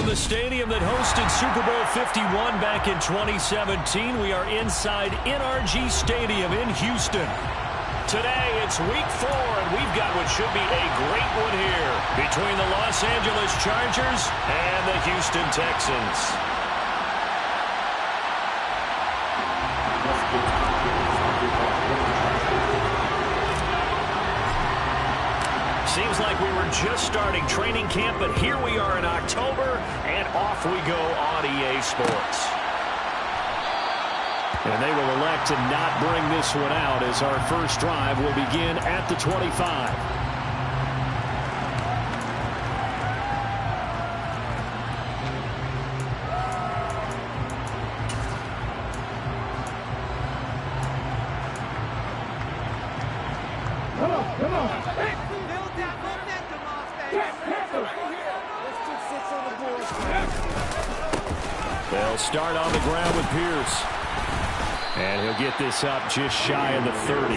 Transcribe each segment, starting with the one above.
the stadium that hosted Super Bowl 51 back in 2017. We are inside NRG Stadium in Houston. Today, it's week 4, and we've got what should be a great one here between the Los Angeles Chargers and the Houston Texans. Seems like we were just starting training camp, but here we are in October, and off we go on EA Sports. And they will elect to not bring this one out as our first drive will begin at the 25. They'll start on the ground with Pierce. And he'll get this up just shy of the 30.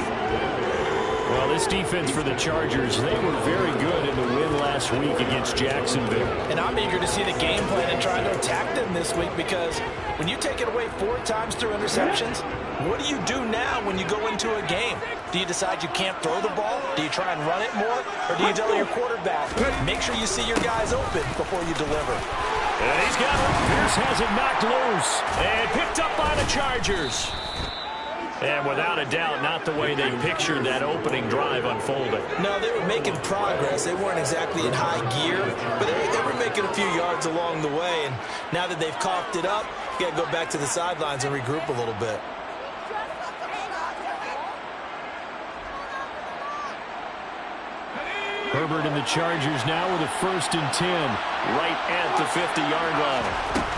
Well, this defense for the Chargers, they were very good in the win last week against Jacksonville. And I'm eager to see the game plan and try to attack them this week, because when you take it away 4 times through interceptions, what do you do now when you go into a game? Do you decide you can't throw the ball? Do you try and run it more? Or do you tell your quarterback, make sure you see your guys open before you deliver? And he's got it. Pierce has it knocked loose and picked up by the Chargers. And without a doubt, not the way they pictured that opening drive unfolding. No, they were making progress. They weren't exactly in high gear, but they were making a few yards along the way. And now that they've coughed it up, you got to go back to the sidelines and regroup a little bit. Herbert and the Chargers now with a 1st and 10, right at the 50-yard line.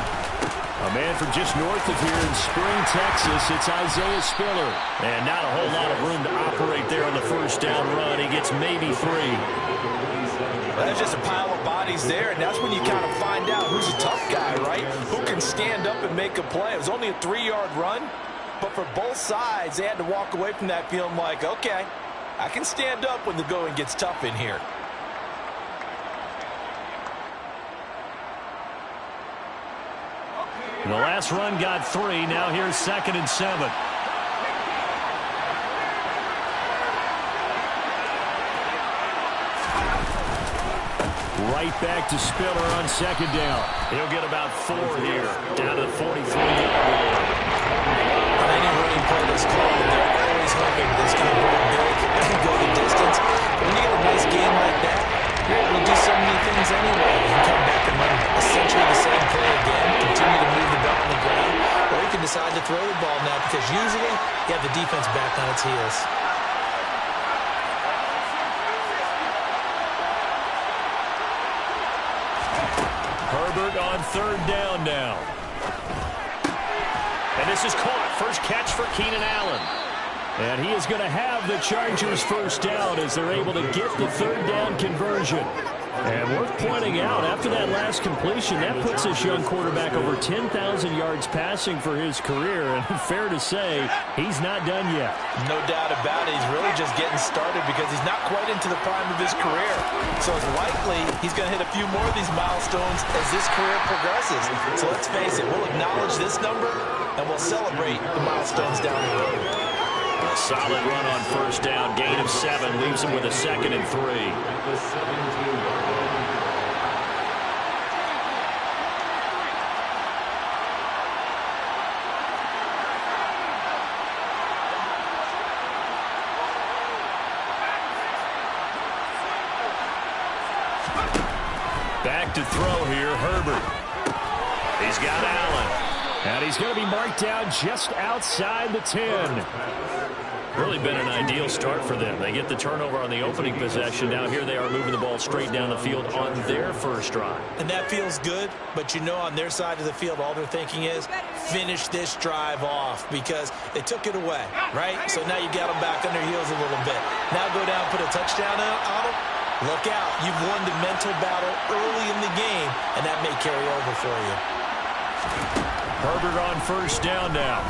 A man from just north of here in Spring, Texas, it's Isaiah Spiller. And not a whole lot of room to operate there on the first down run. He gets maybe 3. Well, there's just a pile of bodies there, and that's when you kind of find out who's a tough guy, right? Who can stand up and make a play. It was only a 3-yard run, but for both sides, they had to walk away from that feeling like, okay, I can stand up when the going gets tough in here. The last run got 3. Now here's 2nd and 7. Right back to Spiller on 2nd down. He'll get about 4 here, down to the 43-yard line. On any running play that's called, they're always hoping this can go big and go the distance. When you get a nice game like that, you're able to do so many things anyway. You can come back and run essentially the same play again, continue to move the ball on the ground, or you can decide to throw the ball now, because usually you have the defense back on its heels. Herbert on 3rd down now. And this is caught. First catch for Keenan Allen. And he is going to have the Chargers' 1st down as they're able to get the 3rd down conversion. And worth pointing out, after that last completion, that puts this young quarterback over 10,000 yards passing for his career. And fair to say, he's not done yet. No doubt about it. He's really just getting started, because he's not quite into the prime of his career. So it's likely he's going to hit a few more of these milestones as this career progresses. So let's face it, we'll acknowledge this number, and we'll celebrate the milestones down the road. A solid run on 1st down, gain of 7, leaves him with a 2nd and 3. Back to throw here, Herbert. He's got Allen. And he's going to be marked down just outside the 10. Really been an ideal start for them. They get the turnover on the opening possession. Now here they are moving the ball straight down the field on their first drive. And that feels good, but you know on their side of the field, all they're thinking is finish this drive off, because they took it away, right? So now you got them back on their heels a little bit. Now go down, put a touchdown on them. Look out. You've won the mental battle early in the game, and that may carry over for you. Herbert on 1st down now.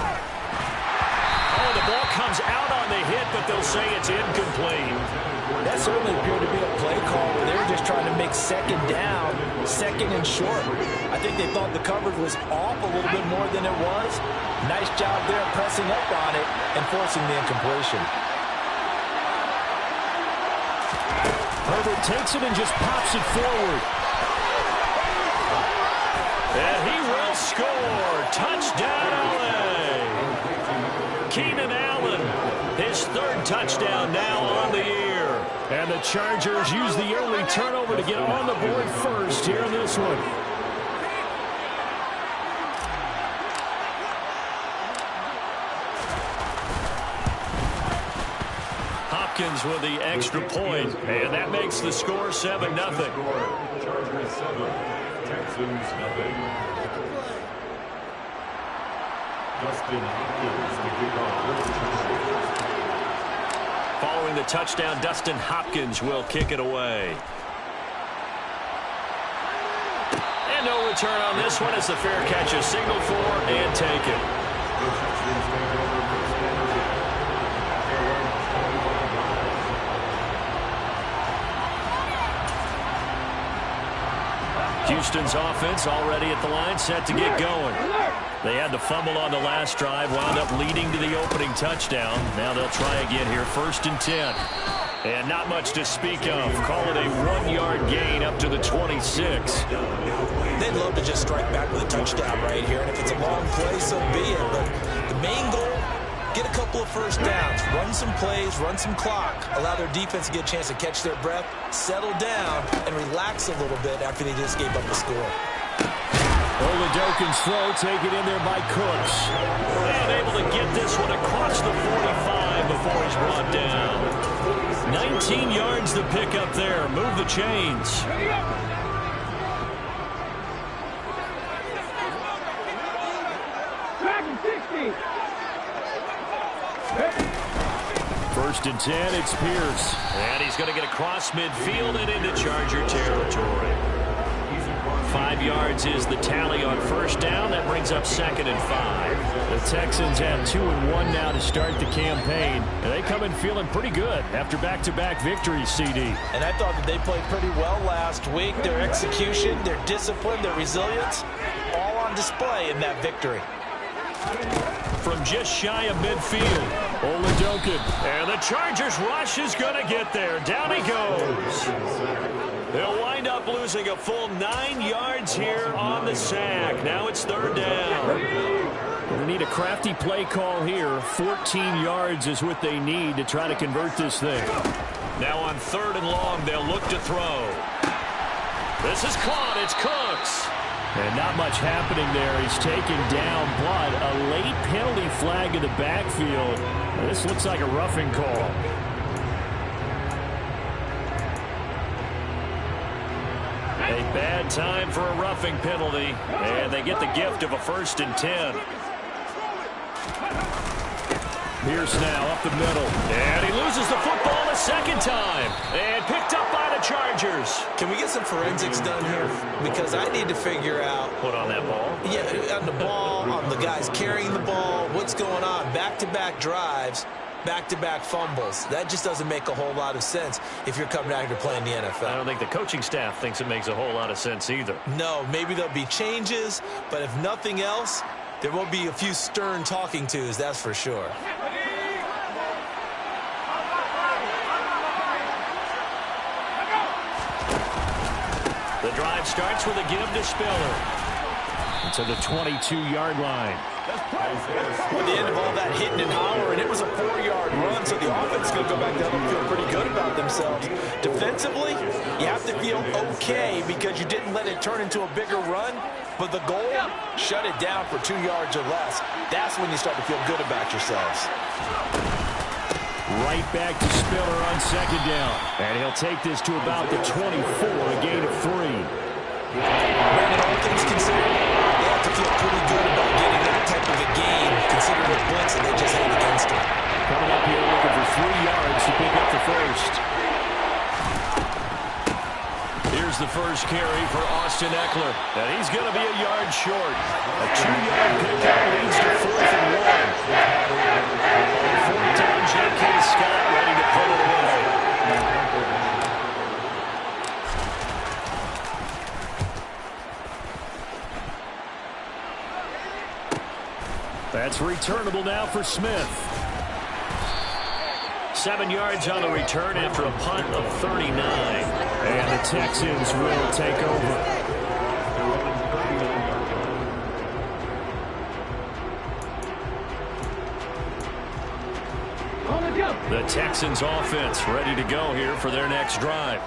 Oh, the ball comes out on the hit, but they'll say it's incomplete. That certainly appeared to be a play call where they're were just trying to make second down, second and short. I think they thought the coverage was off a little bit more than it was. Nice job there pressing up on it and forcing the incompletion. Herbert takes it and just pops it forward. And he will score. Touchdown, LA. Keenan Allen, his third touchdown now on the year. And the Chargers use the early turnover to get on the board first here in this one. Hopkins with the extra point, and that makes the score 7-0. Chargers 7, Texans 0. Dustin Hopkins to kick off. Following the touchdown, Dustin Hopkins will kick it away. And no return on this one as the fair catch is signaled for and taken. Houston's offense already at the line, set to get going. They had the fumble on the last drive, wound up leading to the opening touchdown. Now they'll try again here, 1st and 10. And not much to speak of. Call it a 1-yard gain up to the 26. They'd love to just strike back with a touchdown right here. And if it's a long play, so be it. But the main goal, get a couple of first downs, run some plays, run some clock, allow their defense to get a chance to catch their breath, settle down, and relax a little bit after they just gave up a score. Oladokin's throw taken in there by Cooks. And able to get this one across the 45 before he's brought down. 19 yards to pick up there. Move the chains. First and 10, it's Pierce. And he's going to get across midfield and into Charger territory. 5 yards is the tally on first down. That brings up 2nd and 5. The Texans have 2-1 now to start the campaign. And they come in feeling pretty good after back-to-back victories, CD. And I thought that they played pretty well last week. Their execution, their discipline, their resilience, all on display in that victory. From just shy of midfield, Oladokin. And the Chargers rush is going to get there. Down he goes. They'll wind up losing a full 9 yards here on the sack. Now it's 3rd down. They need a crafty play call here. 14 yards is what they need to try to convert this thing. Now on 3rd and long, they'll look to throw. This is caught. It's Cooks. And not much happening there. He's taken down, but a late penalty flag in the backfield. This looks like a roughing call. A bad time for a roughing penalty, and they get the gift of a 1st and 10. Pierce now up the middle, and he loses the football a 2nd time, and picked up by the Chargers. Can we get some forensics done here? Because I need to figure out. Put on that ball? Yeah, on the ball, on the guys carrying the ball, what's going on? Back-to-back drives, back-to-back fumbles. That just doesn't make a whole lot of sense if you're coming out here playing the NFL. I don't think the coaching staff thinks it makes a whole lot of sense either. No, maybe there'll be changes, but if nothing else, there will be a few stern talking tos, that's for sure. The drive starts with a give to Spiller. To the 22-yard line. At the end of all that hitting and hollering, it was a 4-yard run, so the offense is going to go back down and feel pretty good about themselves. Defensively, you have to feel okay because you didn't let it turn into a bigger run, but the goal, shut it down for 2 yards or less. That's when you start to feel good about yourselves. Right back to Spiller on 2nd down. And he'll take this to about the 24, a gain of 3. Brandon, all things considered, they have to feel pretty good about getting that type of a gain, considering the blitz that they just had against them. Coming up here looking for 3 yards to pick up the 1st. Here's the first carry for Austin Eckler. And he's going to be a yard short. A 2-yard pickup leads to 4th and 1. 4th down, J.K. Scott ready to pull it away. returnable now for Smith. 7 yards on the return after a punt of 39. And the Texans will take over. The Texans offense ready to go here for their next drive.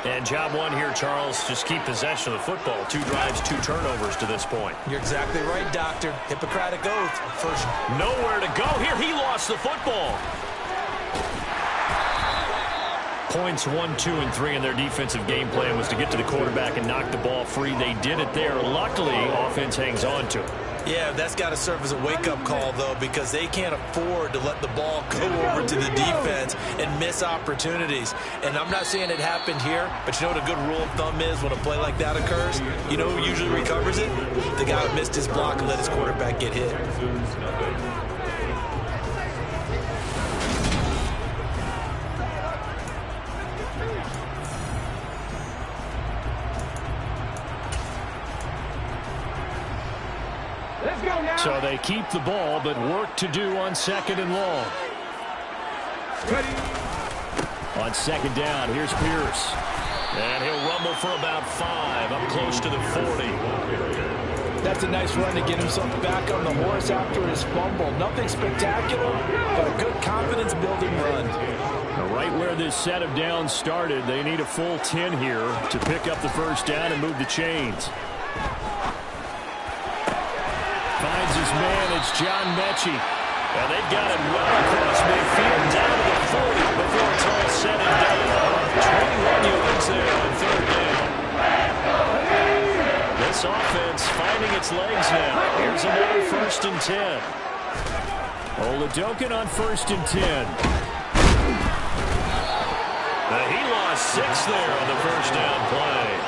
And job one here, Charles, just keep possession of the football. 2 drives, 2 turnovers to this point. You're exactly right, Doctor. Hippocratic oath. First. Nowhere to go here. He lost the football. Points 1, 2, and 3 in their defensive game plan was to get to the quarterback and knock the ball free. They did it there. Luckily, offense hangs on to it. Yeah, that's got to serve as a wake-up call, though, because they can't afford to let the ball go over to the defense and miss opportunities. And I'm not saying it happened here, but you know what a good rule of thumb is when a play like that occurs? You know who usually recovers it? The guy who missed his block and let his quarterback get hit. So they keep the ball, but work to do on 2nd and long. Ready. On 2nd down, here's Pierce. And he'll rumble for about 5, up close to the 40. That's a nice run to get himself back on the horse after his fumble. Nothing spectacular, but a good confidence-building run. Right where this set of downs started, they need a full 10 here to pick up the first down and move the chains. Finds his man, it's John Mechie. And they've got him well across midfield, down to the 40 before it's all said and done. 21 yards there on 3rd down. This offense finding its legs now. Here's another 1st and 10. Oladokin on 1st and 10. He lost 6 there on the first down play.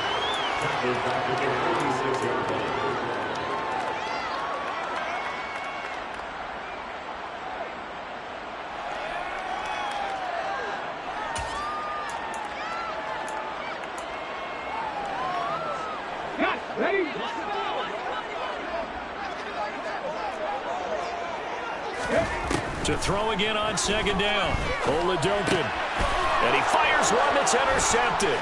To throw again on 2nd down. Oladokin. And he fires one that's intercepted.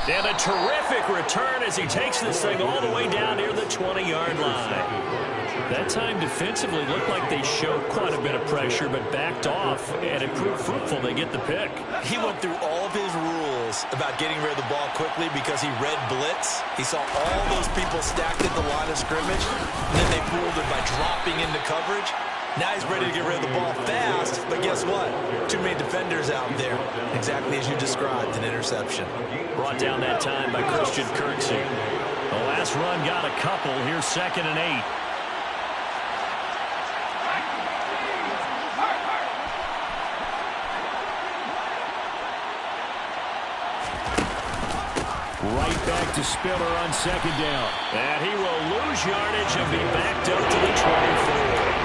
And a terrific return as he takes this thing all the way down near the 20-yard line. That time defensively looked like they showed quite a bit of pressure but backed off, and it proved fruitful. They get the pick. He went through all of his rules about getting rid of the ball quickly because he read blitz. He saw all those people stacked at the line of scrimmage, and then they fooled him by dropping into coverage. Now he's ready to get rid of the ball fast, but guess what? Too many defenders out there. Exactly as you described, an interception. Brought down that time by Christian Kirksey. The last run got a couple. Here's 2nd and 8. Right back to Spiller on 2nd down. And he will lose yardage and be backed up to the 24.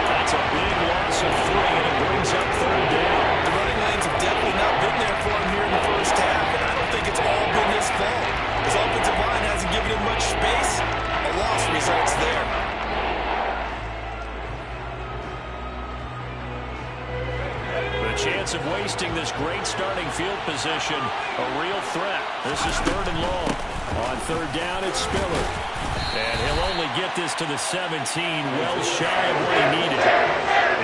That's a big loss of 3, and it brings up 3rd down. The running lanes have definitely not been there for him here in the first half, and I don't think it's all been his fault. His offensive line hasn't given him much space. A loss results there. The chance of wasting this great starting field position, a real threat. This is 3rd and long. On 3rd down, it's Spiller. And he'll only get this to the 17, well shy of what he needed.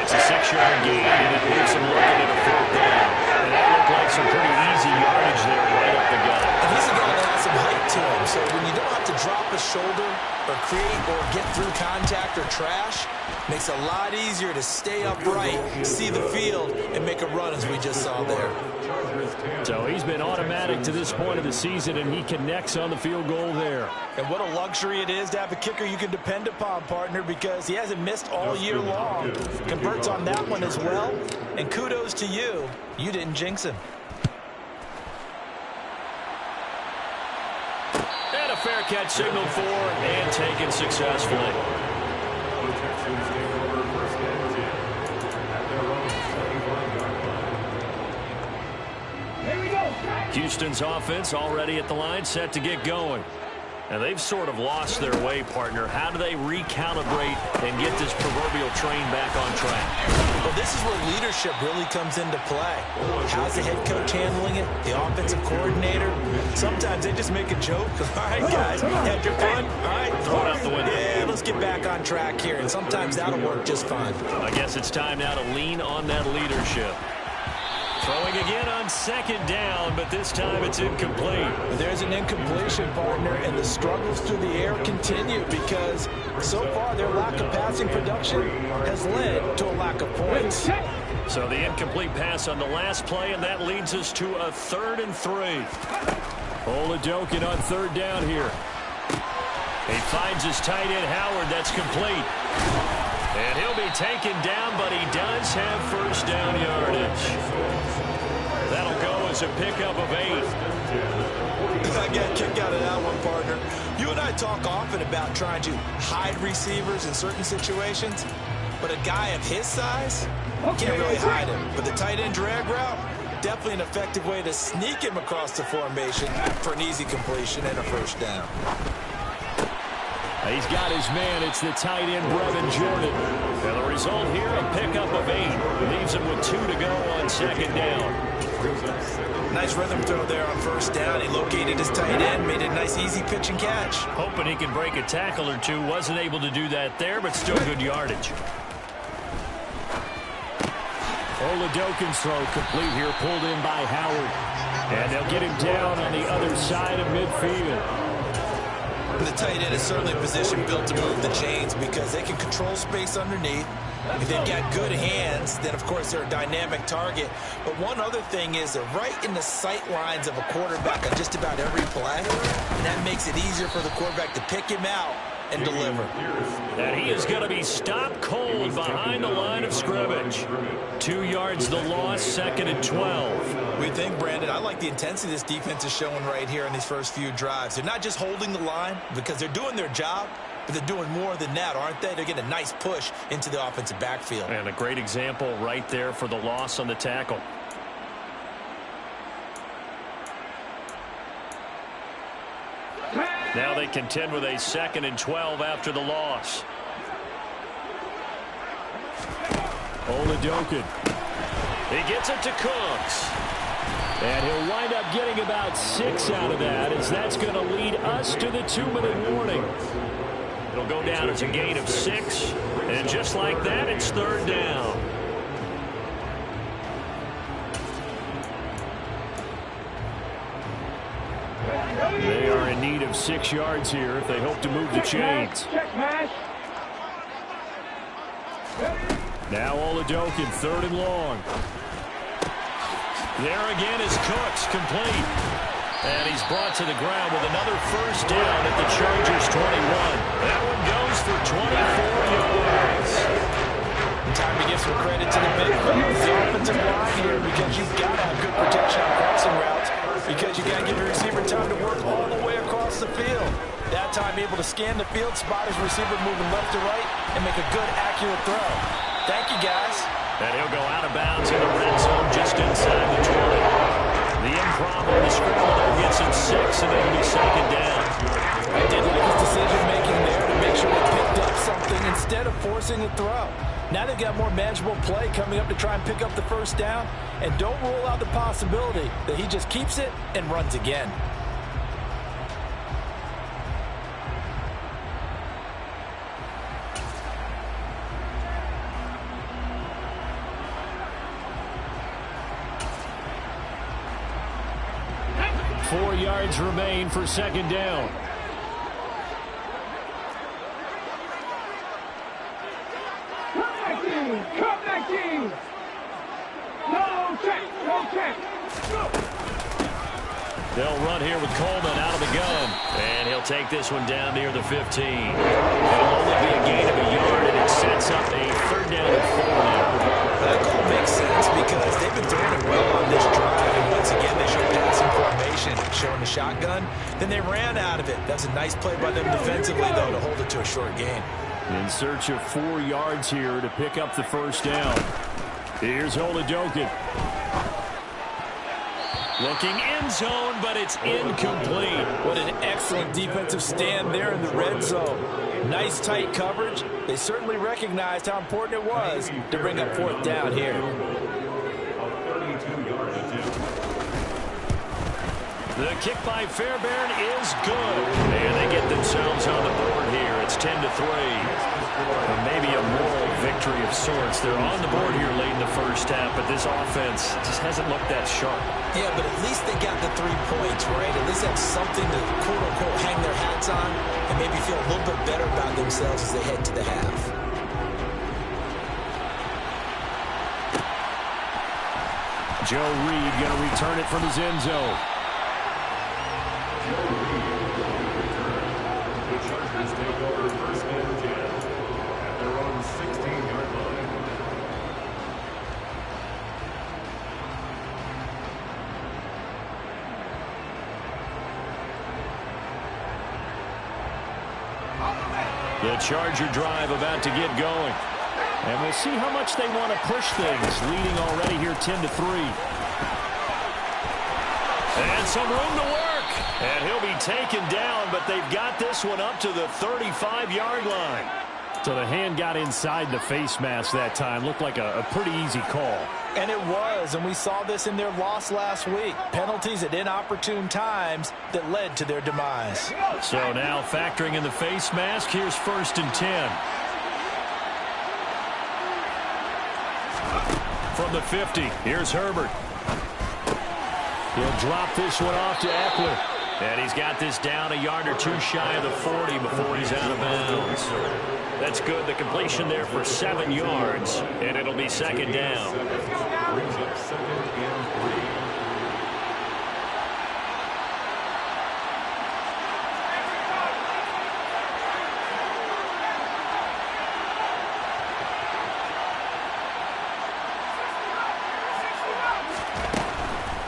It's a 6-yard gain, and it leaves him looking at a 4th down. And that looked like some pretty easy yardage there right up the gut. And he's a guy that has some height to him, so when you don't have to drop a shoulder or create or get through contact or trash, makes it a lot easier to stay upright, see the field, and make a run as we just saw there. So he's been automatic to this point of the season, and he connects on the field goal there. And what a luxury it is to have a kicker you can depend upon, partner, because he hasn't missed all year long. Converts on that one as well, and kudos to you. You didn't jinx him. And a fair catch signaled for and taken successfully. Houston's offense already at the line, set to get going. And they've sort of lost their way, partner. How do they recalibrate and get this proverbial train back on track? Well, this is where leadership really comes into play. How's the head coach handling it? The offensive coordinator? Sometimes they just make a joke. All right, guys, had your fun? All right, throw it out the window. Yeah, let's get back on track here. And sometimes that'll work just fine. I guess it's time now to lean on that leadership. Throwing again on second down, but this time it's incomplete. There's an incompletion, partner, and the struggles through the air continue because so far their lack of passing production has led to a lack of points. So the incomplete pass on the last play, and that leads us to a 3rd and 3. Oladokin on 3rd down here. He finds his tight end, Howard. That's complete. And he'll be taken down, but he does have first down yardage. That'll go as a pickup of 8. I got kicked out of that one, partner. You and I talk often about trying to hide receivers in certain situations, but a guy of his size can't really hide him. But the tight end drag route, definitely an effective way to sneak him across the formation for an easy completion and a first down. He's got his man. It's the tight end, Brevin Jordan. And the result here, a pickup of 8. Leaves him with 2 to go on second down. Nice rhythm throw there on first down. He located his tight end, made a nice easy pitch and catch. Hoping he can break a tackle or two. Wasn't able to do that there, but still good yardage. Oladokin's throw complete here, pulled in by Howard. And they'll get him down on the other side of midfield. The tight end is certainly a position built to move the chains because they can control space underneath. If they've got good hands, then of course they're a dynamic target. But one other thing is they're right in the sight lines of a quarterback on just about every play. And that makes it easier for the quarterback to pick him out and deliver. And he is going to be stopped cold behind the line of scrimmage. 2 yards the loss, 2nd and 12. We think, Brandon, I like the intensity this defense is showing right here in these first few drives. They're not just holding the line because they're doing their job, but they're doing more than that, aren't they? They're getting a nice push into the offensive backfield. And a great example right there for the loss on the tackle. Now they contend with a 2nd and 12 after the loss. Oladokin. He gets it to Cooks. And he'll wind up getting about 6 out of that, as that's going to lead us to the 2-minute warning. It'll go down as a gain of 6. And just like that, it's 3rd down. They are in need of 6 yards here if they hope to move the chains. Now Oladokin, 3rd and long. There again is Cooks, complete. And he's brought to the ground with another first down at the Chargers' 21. That one goes for 24 yards. Time to give some credit to the big fellas, the offensive line here, because you've got to have good protection on crossing routes, because you got to give the receiver time to work all the way across the field. That time able to scan the field, spot his receiver moving left to right, and make a good, accurate throw. Thank you, guys. And he'll go out of bounds in the red zone just inside the 20. The improv on the scramble there gets him 6, and it'll be 2nd down. I did like his decision-making there to make sure they picked up something instead of forcing a throw. Now they've got more manageable play coming up to try and pick up the first down, and don't rule out the possibility that he just keeps it and runs again. Four yards remain for 2nd down. Come back, team! No check, no check! They'll run here with Coleman out of the gun. And he'll take this one down near the 15. It'll only be a gain of a yard, and it sets up a 3rd down and 4 now. That call makes sense because they've been throwing it well on this drive. And once again, they showed passing formation, showing the shotgun. Then they ran out of it. That's a nice play by them defensively, though, to hold it to a short gain. In search of 4 yards here to pick up the first down. Here's Oladokin. Looking end zone, but it's incomplete. What an excellent defensive stand there in the red zone. Nice tight coverage. They certainly recognized how important it was to bring up fourth down here. The kick by Fairbairn is good. And they get themselves on the board here. It's 10-3. And maybe a moral victory of sorts. They're on the board here late in the first half, but this offense just hasn't looked that sharp. Yeah, but at least they got the 3 points, right? At least have something to, quote-unquote, hang their hats on and maybe feel a little bit better about themselves as they head to the half. Joe Reed going to return it from his end zone. The Chargers take over first and 10 at their own 16-yard line. The Charger drive about to get going. And we'll see how much they want to push things, leading already here 10-3. And some room to work. And he'll be taken down, but they've got this one up to the 35-yard line. So the hand got inside the face mask that time. Looked like a pretty easy call. And it was, and we saw this in their loss last week. Penalties at inopportune times that led to their demise. So now factoring in the face mask, here's first and 10. From the 50, here's Herbert. He'll drop this one off to Eckler. And he's got this down a yard or two shy of the 40 before he's out of bounds. That's good. The completion there for 7 yards, and it'll be second down. Brings up second and 3.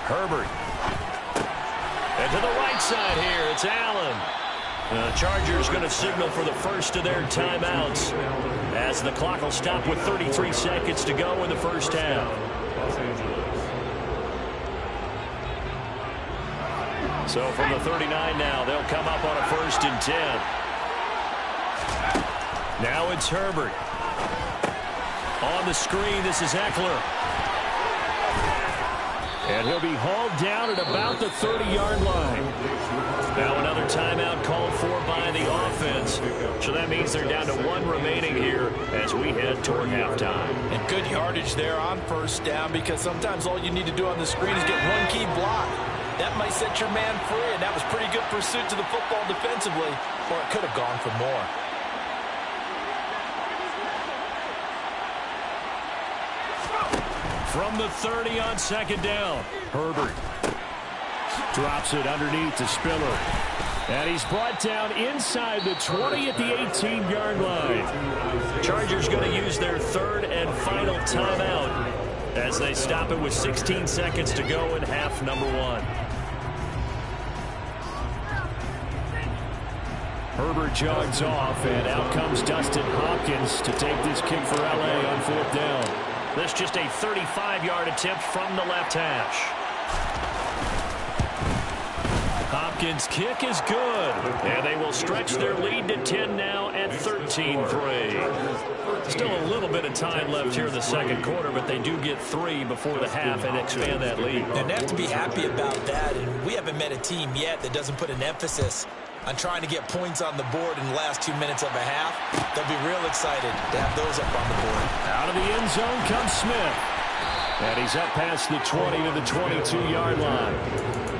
Herbert. And to the right side here, it's Allen. The Chargers going to signal for the first of their timeouts as the clock will stop with 33 seconds to go in the first half. Los Angeles. So from the 39 now, they'll come up on a first and 10. Now it's Herbert. On the screen, this is Eckler. And he'll be hauled down at about the 30-yard line. Now another timeout called for by the offense. So that means they're down to 1 remaining here as we head toward halftime. And good yardage there on first down, because sometimes all you need to do on the screen is get one key block. That might set your man free, and that was pretty good pursuit to the football defensively, or it could have gone for more. From the 30 on second down, Herbert drops it underneath to Spiller. And he's brought down inside the 20 at the 18-yard line. Chargers going to use their third and final timeout as they stop it with 16 seconds to go in half number 1. Herbert jogs off, and out comes Dustin Hopkins to take this kick for L.A. on fourth down. This just a 35-yard attempt from the left hash. Hopkins' kick is good, and they will stretch their lead to 10 now at 13-3. Still a little bit of time left here in the second quarter, but they do get 3 before the half and expand that lead. And they have to be happy about that, and we haven't met a team yet that doesn't put an emphasis on trying to get points on the board in the last 2 minutes of a half. They'll be real excited to have those up on the board. Out of the end zone comes Smith. And he's up past the 20 to the 22-yard line.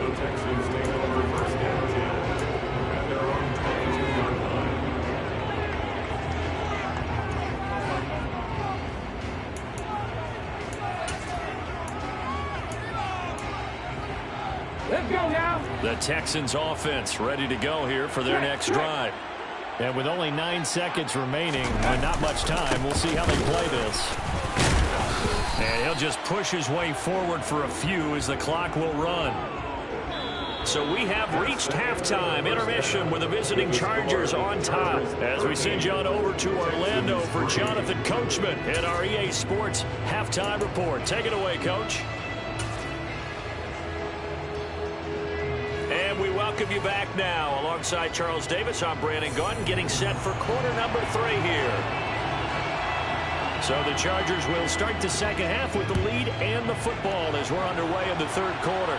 The Texans take over first and 10 at their own 22-yard line. Let's go now. The Texans offense ready to go here for their next drive. And with only 9 seconds remaining and not much time, we'll see how they play this. And he'll just push his way forward for a few as the clock will run. So we have reached halftime intermission with the visiting Chargers on top as we send you on over to Orlando for Jonathan Coachman in our EA Sports halftime report. Take it away, Coach. welcome you back now. Alongside Charles Davis, I'm Brandon Gunn, getting set for quarter number 3 here. So the Chargers will start the second half with the lead and the football as we're underway in the third quarter.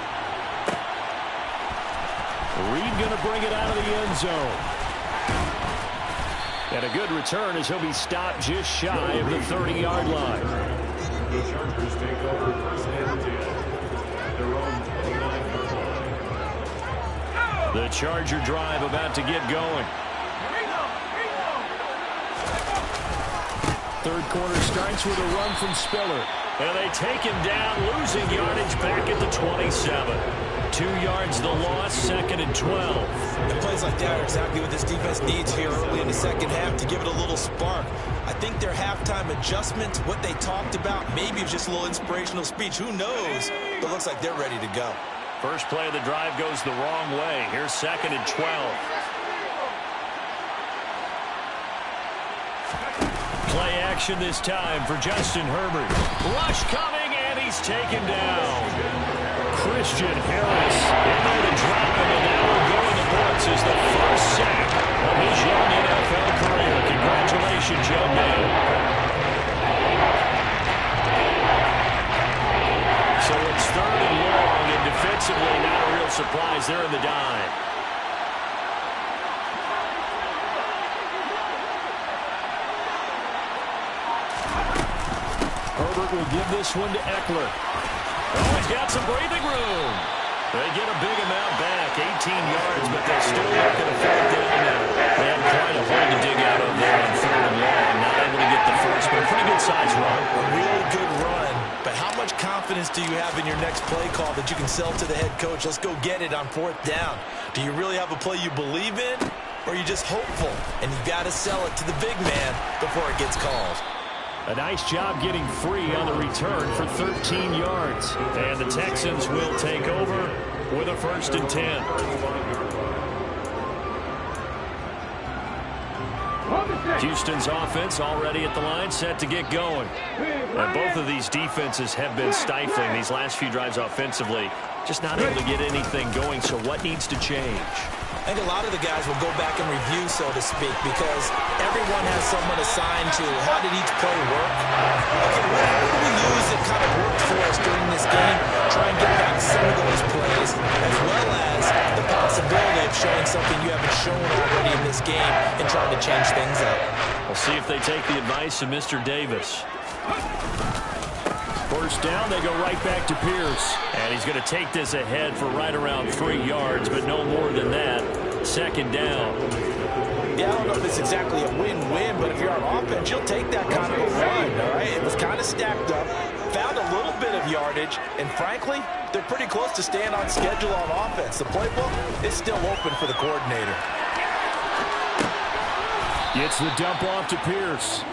Reed going to bring it out of the end zone. And a good return as he'll be stopped just shy of the 30-yard line. The Chargers take over first and 10 at their own 29-yard line. The Charger drive about to get going. Third quarter starts with a run from Spiller. And they take him down, losing yardage back at the 27. 2 yards the loss, 2nd and 12. And plays like that are exactly what this defense needs here early in the second half to give it a little spark. I think their halftime adjustment, what they talked about, maybe it's just a little inspirational speech. Who knows? But it looks like they're ready to go. First play of the drive goes the wrong way. Here's 2nd and 12. Play action this time for Justin Herbert. Rush coming, and he's taken down. Christian Harris in there to drop him, and that will go in the books as the first sack of his young NFL career. Congratulations, young man. So it's 3rd and long, and defensively not a real surprise. They're in the dime. Herbert will give this one to Eckler. Oh, he's got some breathing room. They get a big amount back, 18 yards, but they're still not going to fall down now. They had quite a hole to dig out of there on 3rd and long. Not able to get the first, but a pretty good size run. A really good run. But how much confidence do you have in your next play call that you can sell to the head coach? Let's go get it on 4th down. Do you really have a play you believe in, or are you just hopeful? And you got to sell it to the big man before it gets called. A nice job getting free on the return for 13 yards. And the Texans will take over with a 1st and 10. Houston's offense already at the line, set to get going. And both of these defenses have been stifling these last few drives offensively. Just not able to get anything going, so what needs to change? I think a lot of the guys will go back and review, so to speak, because everyone has someone assigned to how did each play work. Okay, what do we use that kind of worked for us during this game? Try and get back some of those plays, as well as the possibility of showing something you haven't shown already in this game and trying to change things up. We'll see if they take the advice of Mr. Davis. First down, they go right back to Pierce. And he's going to take this ahead for right around 3 yards, but no more than that. 2nd down. Yeah, I don't know if it's exactly a win-win, but if you're on offense, you'll take that kind of a run, all right? It was kind of stacked up, found a little bit of yardage, and frankly, they're pretty close to staying on schedule on offense. The playbook is still open for the coordinator. Gets the dump off to Pierce.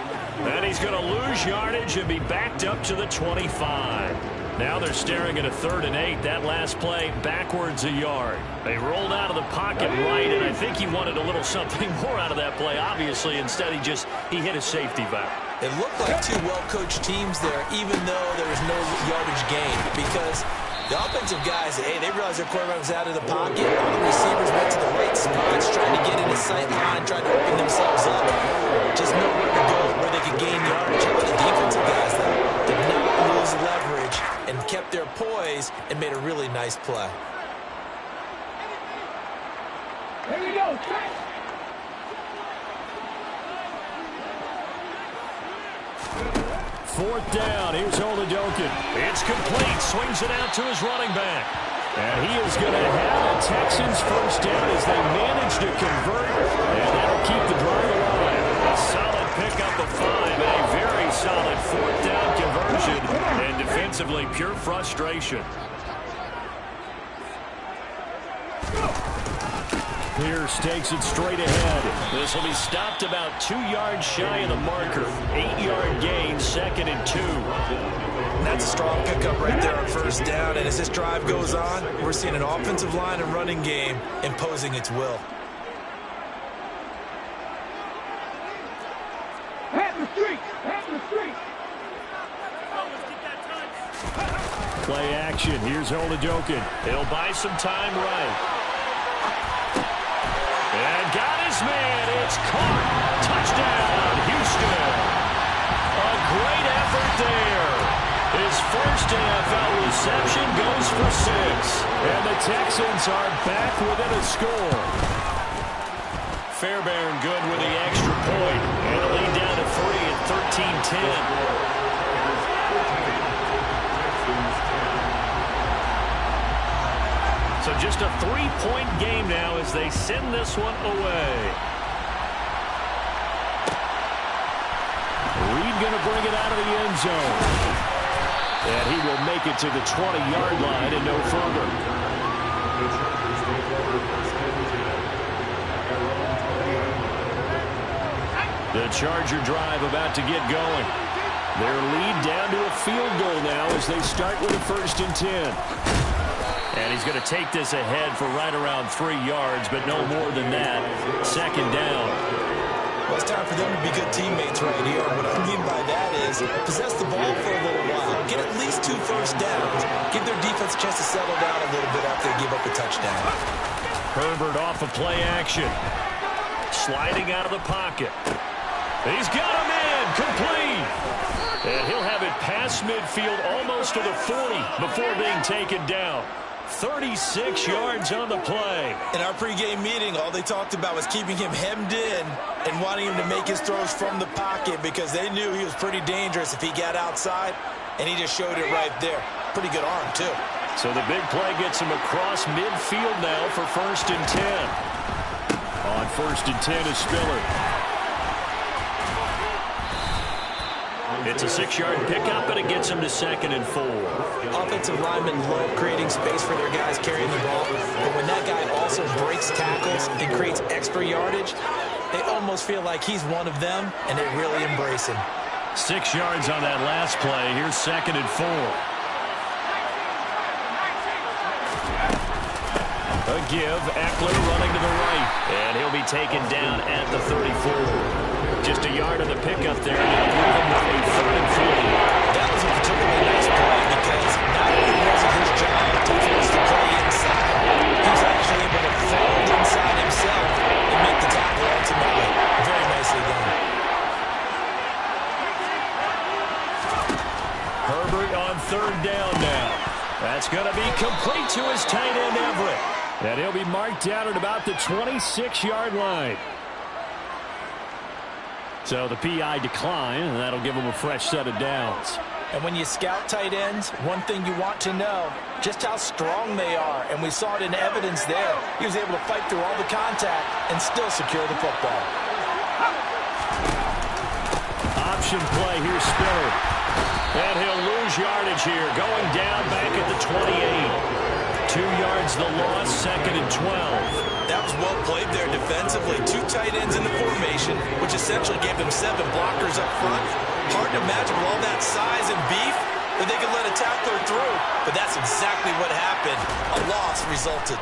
And he's going to lose yardage and be backed up to the 25. Now they're staring at a 3rd and 8. That last play backwards a yard. They rolled out of the pocket right, and I think he wanted a little something more out of that play, obviously. Instead, he hit a safety valve. It looked like 2 well-coached teams there, even though there was no yardage gain, because the offensive guys, hey, they realized their quarterback was out of the pocket. All the receivers went to the right spots, trying to get in his sight line, trying to open themselves up. Just nowhere to go where they could gain yardage. How about the defensive guys, though? Did not lose leverage and kept their poise and made a really nice play. Here we go. 4th down. Here's Oladokin. It's complete. Swings it out to his running back. And he is going to have a Texans first down as they manage to convert. And that'll keep the drive alive. A solid pickup of 5 and a very solid 4th down conversion. And defensively, pure frustration. Pierce takes it straight ahead. This will be stopped about 2 yards shy of the marker. 8-yard gain, 2nd and 2. That's a strong pickup right there on 1st down. And as this drive goes on, we're seeing an offensive line and running game imposing its will. Play action. Here's Oladokin. He'll buy some time right. his man. It's caught. Touchdown, Houston. A great effort there. His first NFL reception goes for 6. And the Texans are back within a score. Fairbairn good with the extra point. And a lead down to 3 at 13-10. So just a 3-point game now as they send this one away. Reed going to bring it out of the end zone. And he will make it to the 20-yard line and no further. The Charger drive about to get going. Their lead down to a field goal now as they start with a 1st and 10. And he's going to take this ahead for right around 3 yards, but no more than that. 2nd down. Well, it's time for them to be good teammates right here. What I mean by that is possess the ball for a little while. Get at least 2 first downs. Give their defense a chance to settle down a little bit after they give up a touchdown. Herbert off of play action. Sliding out of the pocket. He's got him in. Complete. And he'll have it past midfield almost to the 40 before being taken down. 36 yards on the play. In our pregame meeting, all they talked about was keeping him hemmed in and wanting him to make his throws from the pocket because they knew he was pretty dangerous if he got outside, and he just showed it right there. Pretty good arm, too. So the big play gets him across midfield now for 1st and 10. On 1st and 10 is Spiller. It's a 6-yard pickup, and it gets him to 2nd and 4. Offensive linemen love creating space for their guys carrying the ball, but when that guy also breaks tackles and creates extra yardage, they almost feel like he's one of them, and they really embrace him. 6 yards on that last play. Here's 2nd and 4. A give, Eckler running to the right, and he'll be taken down at the 34. Just a yard of the pickup there. That'll leave him with a 3rd and 40. That was a particularly nice play because not only was it his job to force the play inside, he was actually able to fold inside himself and make the tackle ultimately. Very nicely done. Herbert on 3rd down now. That's going to be complete to his tight end, Everett. And he'll be marked down at about the 26-yard line. So the PI decline, and that'll give him a fresh set of downs. And when you scout tight ends, one thing you want to know, just how strong they are. And we saw it in evidence there. He was able to fight through all the contact and still secure the football. Option play, here's Spiller. And he'll lose yardage here, going down back at the 28. 2 yards the loss, 2nd and 12. That was well played there defensively. 2 tight ends in the formation, which essentially gave them 7 blockers up front. Hard to imagine with all that size and beef that they could let a tackler through, but that's exactly what happened. A loss resulted.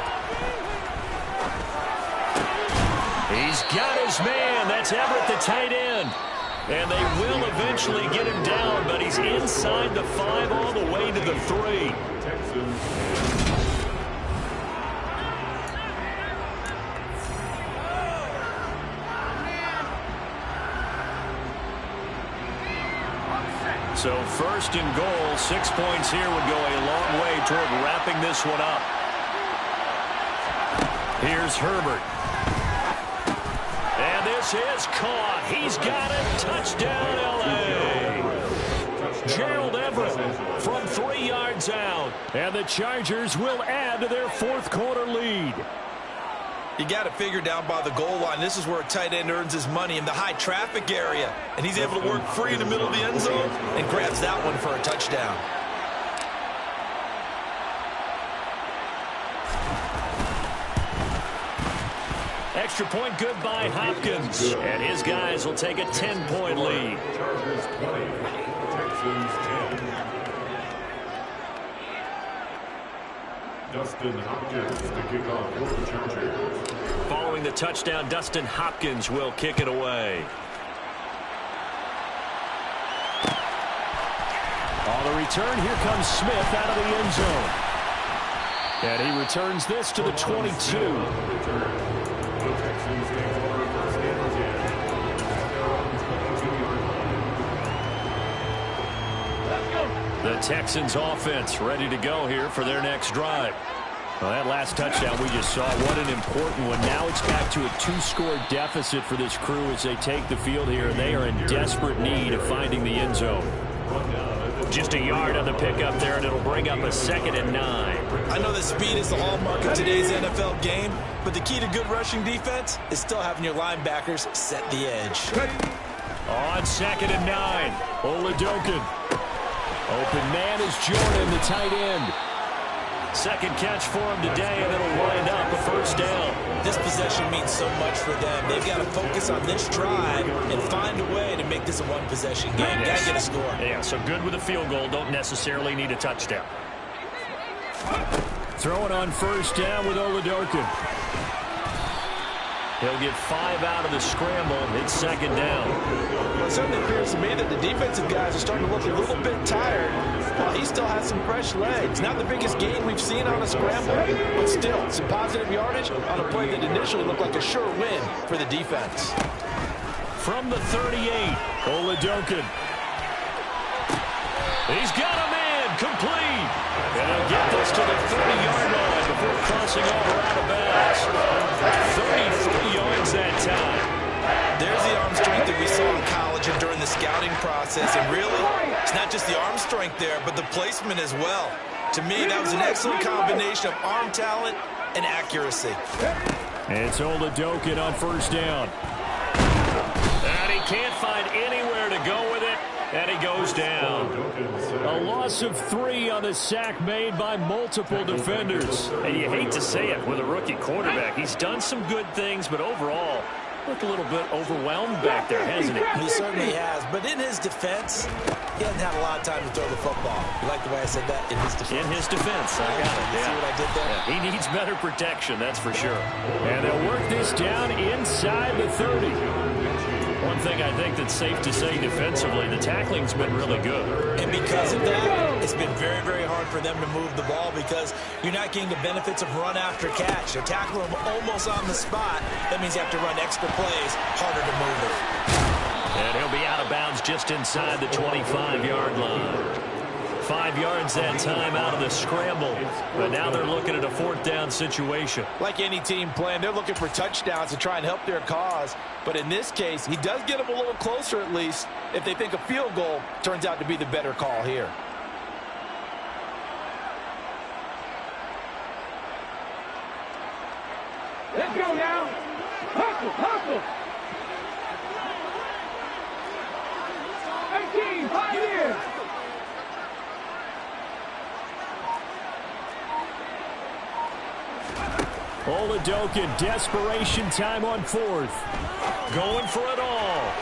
He's got his man. That's Everett, the tight end. And they will eventually get him down, but he's inside the 5 all the way to the 3. So 1st and goal, 6 points here would go a long way toward wrapping this one up. Here's Herbert. And this is caught. He's got it. Touchdown, L.A. Gerald Everett from 3 yards out. And the Chargers will add to their 4th quarter lead. You got to figure down by the goal line. This is where a tight end earns his money in the high traffic area. And he's able to work free in the middle of the end zone and grabs that one for a touchdown. Extra point good by Hopkins. And his guys will take a 10-point lead. Chargers 20, Texans 10. Dustin Hopkins to kick off for the Chargers. Following the touchdown, Dustin Hopkins will kick it away. On the return, here comes Smith out of the end zone. And he returns this to the 22. The Texans take over The Texans offense ready to go here for their next drive. Well, that last touchdown we just saw, what an important one. Now it's back to a 2-score deficit for this crew as they take the field here. They are in desperate need of finding the end zone. Just a yard on the pickup there, and it'll bring up a 2nd and 9. I know that speed is the hallmark of today's NFL game, but the key to good rushing defense is still having your linebackers set the edge. On 2nd and 9, Oladokin. Open man is Jordan, the tight end. Second catch for him today, and it'll wind up a 1st down. This possession means so much for them. They've got to focus on this drive and find a way to make this a one-possession game. Got to get a score. Yeah, so good with a field goal. Don't necessarily need a touchdown. Throwing on 1st down with Oladokin. He'll get 5 out of the scramble. It's 2nd down. Well, it certainly appears to me that the defensive guys are starting to look a little bit tired while he still has some fresh legs. Not the biggest gain we've seen on a scramble, but still some positive yardage on a play that initially looked like a sure win for the defense. From the 38, Oladokin. He's got a man complete. And he'll get this to the 30-yard line before crossing over out of bounds. 33 yards that time. There's the arm strength that we saw in college and during the scouting process. And really, it's not just the arm strength there, but the placement as well. To me, that was an excellent combination of arm talent and accuracy. It's Oladokin on 1st down. And he can't find anywhere to go with it. And he goes down. A loss of 3 on the sack made by multiple defenders. And you hate to say it with a rookie quarterback. He's done some good things, but overall, looked a little bit overwhelmed back there, hasn't he? He certainly has. But in his defense, he hasn't had a lot of time to throw the football. You like the way I said that? In his defense. In his defense. I got it. You see what I did there? Yeah, he needs better protection, that's for sure. And they'll work this down inside the 30. One thing I think that's safe to say defensively, the tackling's been really good. And because of that, it's been very, very hard for them to move the ball because you're not getting the benefits of run after catch. They're tackling them almost on the spot. That means you have to run extra plays, harder to move it. And he'll be out of bounds just inside the 25-yard line. 5 yards that time out of the scramble. But now they're looking at a 4th down situation. Like any team playing, they're looking for touchdowns to try and help their cause. But in this case, he does get them a little closer at least if they think a field goal turns out to be the better call here. Let's go now. Hustle, hustle. 18, Pioneers. Oladokin, desperation time on 4th. Going for it all.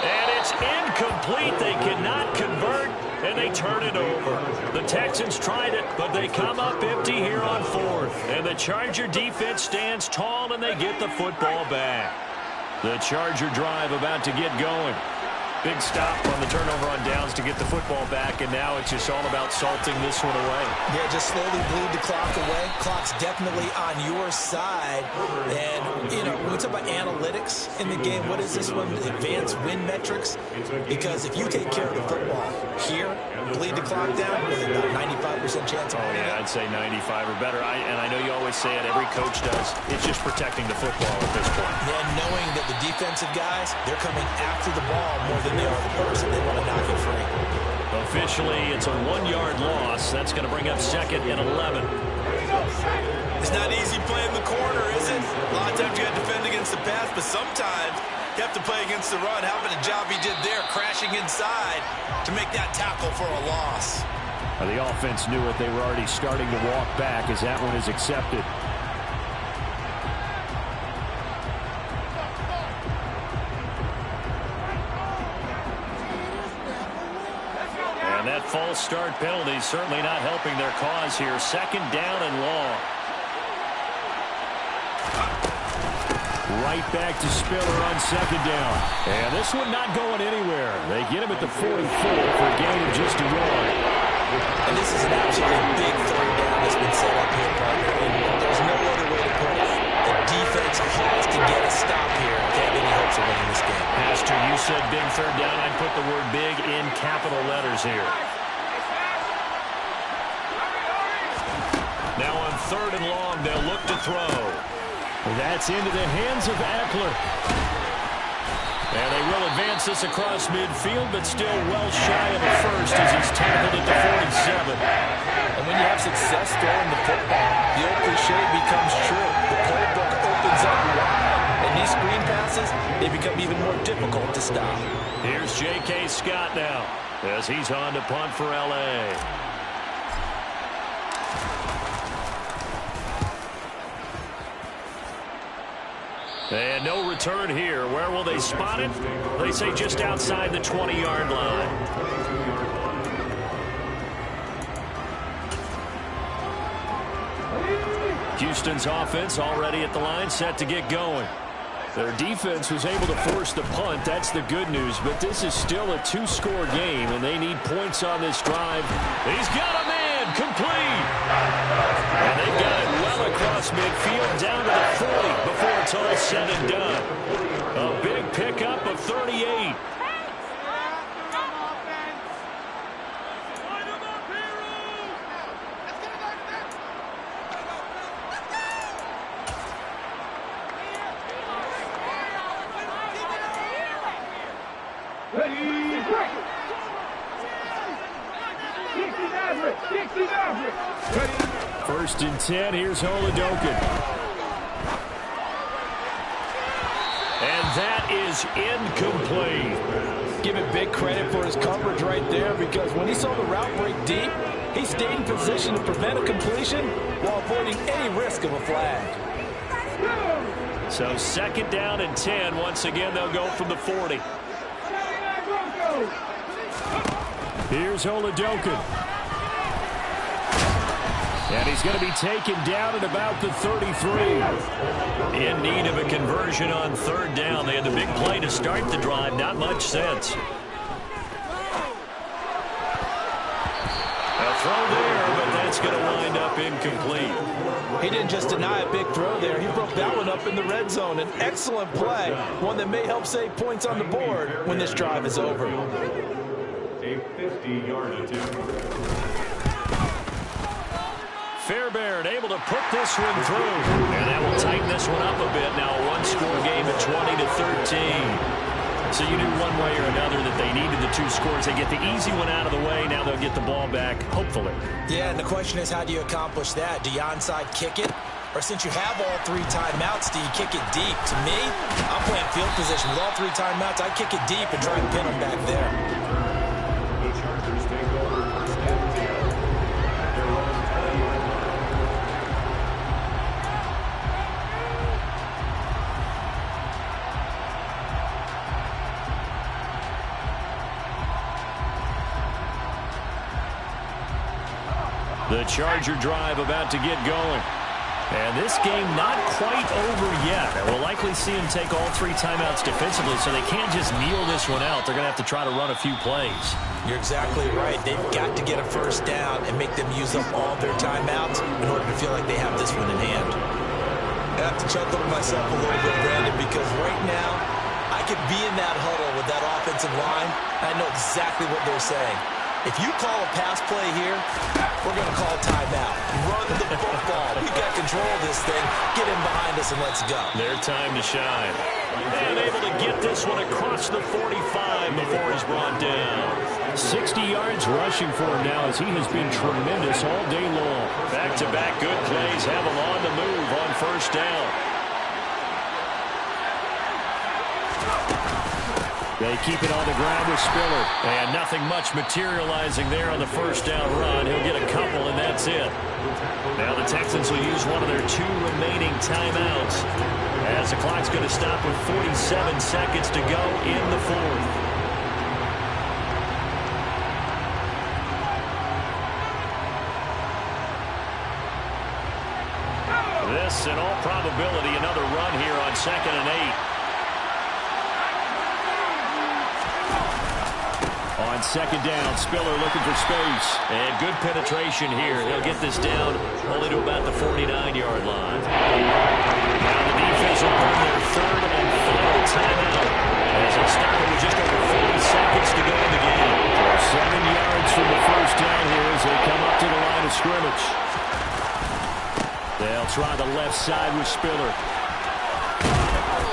And it's incomplete. They cannot convert, and they turn it over. The Texans tried it, but they come up empty here on 4th. And the Charger defense stands tall, and they get the football back. The Charger drive about to get going. Big stop on the turnover on downs to get the football back, and now it's just all about salting this one away. Yeah, just slowly bleed the clock away. Clock's definitely on your side. And, you know, when we talk about analytics in the game, what is this one? Advanced win metrics? Because if you take care of the football here, bleed the clock down, with about 95% chance of winning. Yeah, I'd say 95 or better. And I know you always say it, every coach does. It's just protecting the football at this point. Yeah, knowing that the defensive guys, they're coming after the ball more than they are the person. They want to knock it free. Officially, it's a 1-yard loss. That's going to bring up 2nd and 11. It's not easy playing the corner, is it? A lot of times you got to defend against the pass, but sometimes you have to play against the run. How about a job he did there, crashing inside to make that tackle for a loss? Well, the offense knew it. They were already starting to walk back as that one is accepted. That false start penalty certainly not helping their cause here. 2nd down and long. Right back to Spiller on 2nd down. And this one not going anywhere. They get him at the 44 for a gain of just a yard. And this is an absolutely big 3rd down that's been set up here, partner. And there's no other way to put it. The defense has to get a stop here if they have any hopes of winning this game. Pastor, you said big 3rd down. I'd put the word big in capital letters here. 3rd and long. They'll look to throw. That's into the hands of Eckler. And they will advance this across midfield, but still well shy of a first as he's tackled at the 47. And when you have success throwing the football, the old cliche becomes true. The playbook opens up wide, and these screen passes, they become even more difficult to stop. Here's J.K. Scott now as he's on to punt for L.A. And no return here. Where will they spot it? They say just outside the 20-yard line. Houston's offense already at the line, set to get going. Their defense was able to force the punt. That's the good news. But this is still a 2-score game, and they need points on this drive. He's got a man complete. And they've got it well across midfield down to the 40 before it's all said and done. A big pickup of 38. First and 10, here's Holidokin. And that is incomplete. Give it big credit for his coverage right there, because when he saw the route break deep, he stayed in position to prevent a completion while avoiding any risk of a flag. So 2nd down and 10. Once again, they'll go from the 40. Here's Holidokin. And he's going to be taken down at about the 33. In need of a conversion on 3rd down. They had the big play to start the drive. Not much sense. A throw there, but that's going to wind up incomplete. He didn't just deny a big throw there. He broke that one up in the red zone. An excellent play. One that may help save points on the board when this drive is over. A 50-yard attempt. Fairbairn able to put this one through. And that will tighten this one up a bit. Now a 1-score game at 20-13. So you knew one way or another that they needed the 2 scores. They get the easy one out of the way. Now they'll get the ball back, hopefully. Yeah, and the question is, how do you accomplish that? Do you onside kick it? Or since you have all 3 timeouts, do you kick it deep? To me, I'm playing field position. With all 3 timeouts, I kick it deep and try and pin them back there. The Chargers take over 1st and 10 at their own 20-yard line. The Charger drive about to get going. And this game not quite over yet. And we'll likely see them take all 3 timeouts defensively, so they can't just kneel this one out. They're going to have to try to run a few plays. You're exactly right. They've got to get a 1st down and make them use up all their timeouts in order to feel like they have this one in hand. I have to chuckle to myself a little bit, Brandon, because right now I could be in that huddle with that offensive line. I know exactly what they're saying. If you call a pass play here, we're going to call timeout. Run the football. We've got control of this thing. Get in behind us and let's go. Their time to shine. And able to get this one across the 45 before he's brought down. 60 yards rushing for him now as he has been tremendous all day long. Back-to-back good plays have him on the move on 1st down. They keep it on the ground with Spiller. And nothing much materializing there on the 1st down run. He'll get a couple, and that's it. Now the Texans will use one of their 2 remaining timeouts as the clock's going to stop with 47 seconds to go in the 4th. This, in all probability, another run here on 2nd and 8. On 2nd down, Spiller looking for space. And good penetration here. He'll get this down only to about the 49-yard line. Now the defense will burn their 3rd and final timeout as it started with just over 40 seconds to go in the game. 7 yards from the 1st down here as they come up to the line of scrimmage. pressure on the left side with Spiller.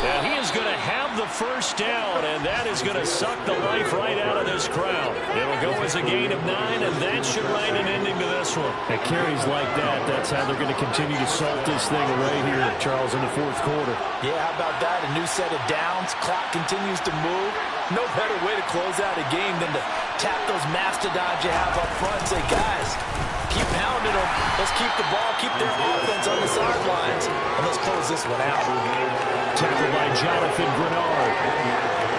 And he is going to have the first down, and that is going to suck the life right out of this crowd. It'll go as a gain of 9, and that should write an ending to this one. At carries like that, that's how they're going to continue to salt this thing away here, Charles, in the fourth quarter. Yeah, how about that? A new set of downs. Clock continues to move. No better way to close out a game than to tap those mastodons you have up front and say, guys, keep pounding them. Let's keep the ball, keep their offense on the sidelines, and let's close this one out. Tackled by Jonathan Grenard.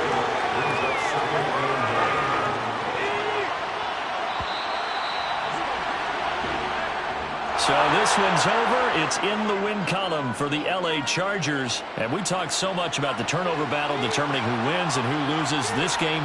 So this one's over. It's in the win column for the LA Chargers. And we talked so much about the turnover battle determining who wins and who loses this game.